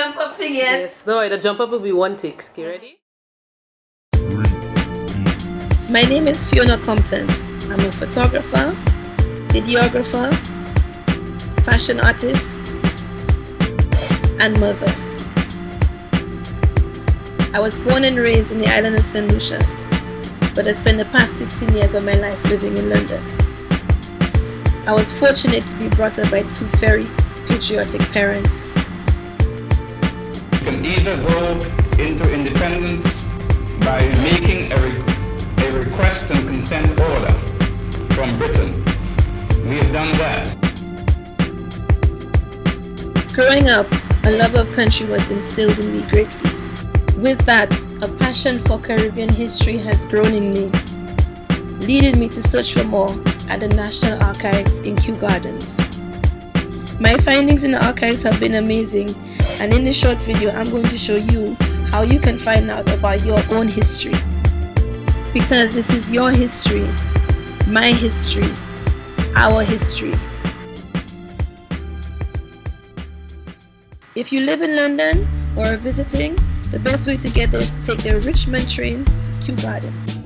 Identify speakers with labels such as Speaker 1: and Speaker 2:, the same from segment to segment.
Speaker 1: jump up thing yet.
Speaker 2: Yes, no, the jump up will be one take. Okay, ready?
Speaker 3: My name is Fiona Compton. I'm a photographer, videographer, fashion artist, and mother. I was born and raised in the island of St. Lucia, but I spent the past 16 years of my life living in London. I was fortunate to be brought up by two very patriotic parents.
Speaker 4: You can either go into independence by making a request and consent order from Britain. We have done that.
Speaker 3: Growing up, a love of country was instilled in me greatly. With that, a passion for Caribbean history has grown in me, leading me to search for more at the National Archives in Kew Gardens. My findings in the archives have been amazing, and in this short video I'm going to show you how you can find out about your own history. Because this is your history, my history, our history. If you live in London or are visiting, the best way to get there is to take the Richmond train to Kew Gardens.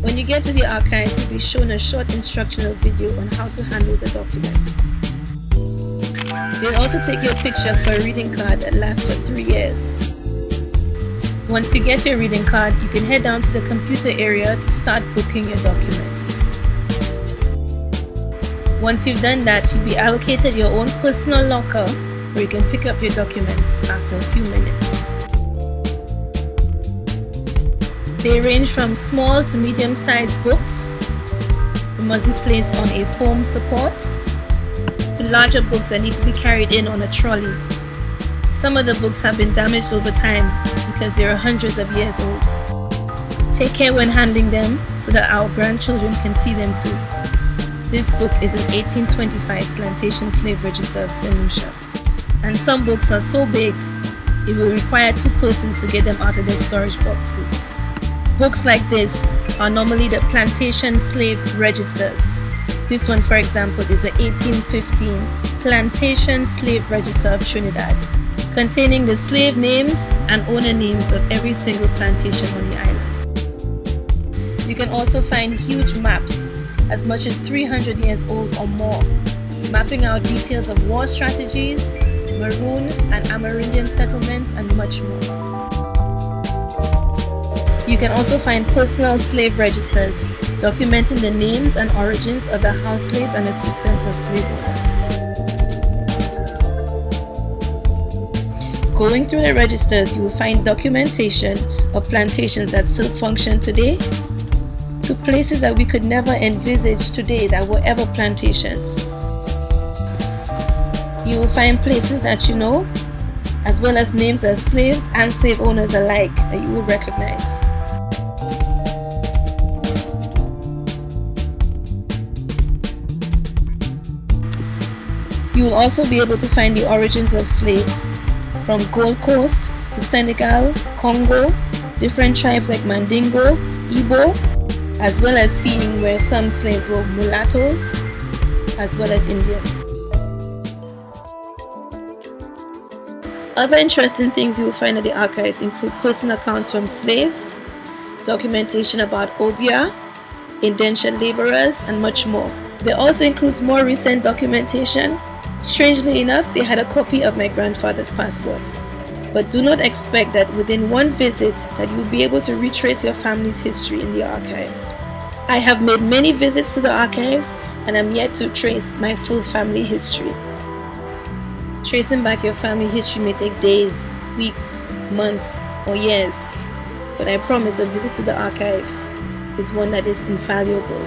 Speaker 3: When you get to the archives, you'll be shown a short instructional video on how to handle the documents. They'll also take your picture for a reading card that lasts for 3 years. Once you get your reading card, you can head down to the computer area to start booking your documents. Once you've done that, you'll be allocated your own personal locker where you can pick up your documents after a few minutes. They range from small to medium-sized books. They must be placed on a foam support, to larger books that need to be carried in on a trolley. Some of the books have been damaged over time because they are hundreds of years old. Take care when handling them so that our grandchildren can see them too. This book is an 1825 plantation slave register of St. Lucia. And some books are so big, it will require 2 persons to get them out of their storage boxes. Books like this are normally the plantation slave registers. This one, for example, is the 1815 Plantation Slave Register of Trinidad, containing the slave names and owner names of every single plantation on the island. You can also find huge maps, as much as 300 years old or more, mapping out details of war strategies, Maroon and Amerindian settlements, and much more. You can also find personal slave registers, documenting the names and origins of the house slaves and assistants of slave owners. Going through the registers, you will find documentation of plantations that still function today, to places that we could never envisage today that were ever plantations. You will find places that you know, as well as names of slaves and slave owners alike that you will recognize. You will also be able to find the origins of slaves, from Gold Coast to Senegal, Congo, different tribes like Mandingo, Igbo, as well as seeing where some slaves were mulattoes, as well as Indian. Other interesting things you will find at the archives include personal accounts from slaves, documentation about obia, indentured laborers, and much more. There also includes more recent documentation. Strangely enough, they had a copy of my grandfather's passport. But do not expect that within one visit that you'll be able to retrace your family's history in the archives. I have made many visits to the archives and I'm yet to trace my full family history. Tracing back your family history may take days, weeks, months, or years, but I promise a visit to the archive is one that is invaluable.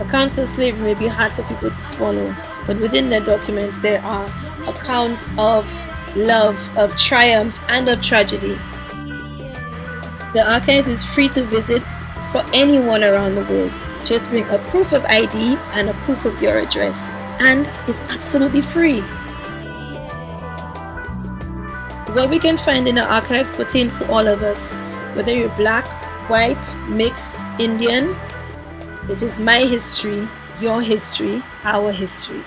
Speaker 3: Accounts of slavery may be hard for people to swallow, but within the documents there are accounts of love, of triumph, and of tragedy. The archives is free to visit for anyone around the world. Just bring a proof of ID and a proof of your address, and it's absolutely free. What we can find in the archives pertains to all of us, whether you're black, white, mixed, Indian. It is my history, your history, our history.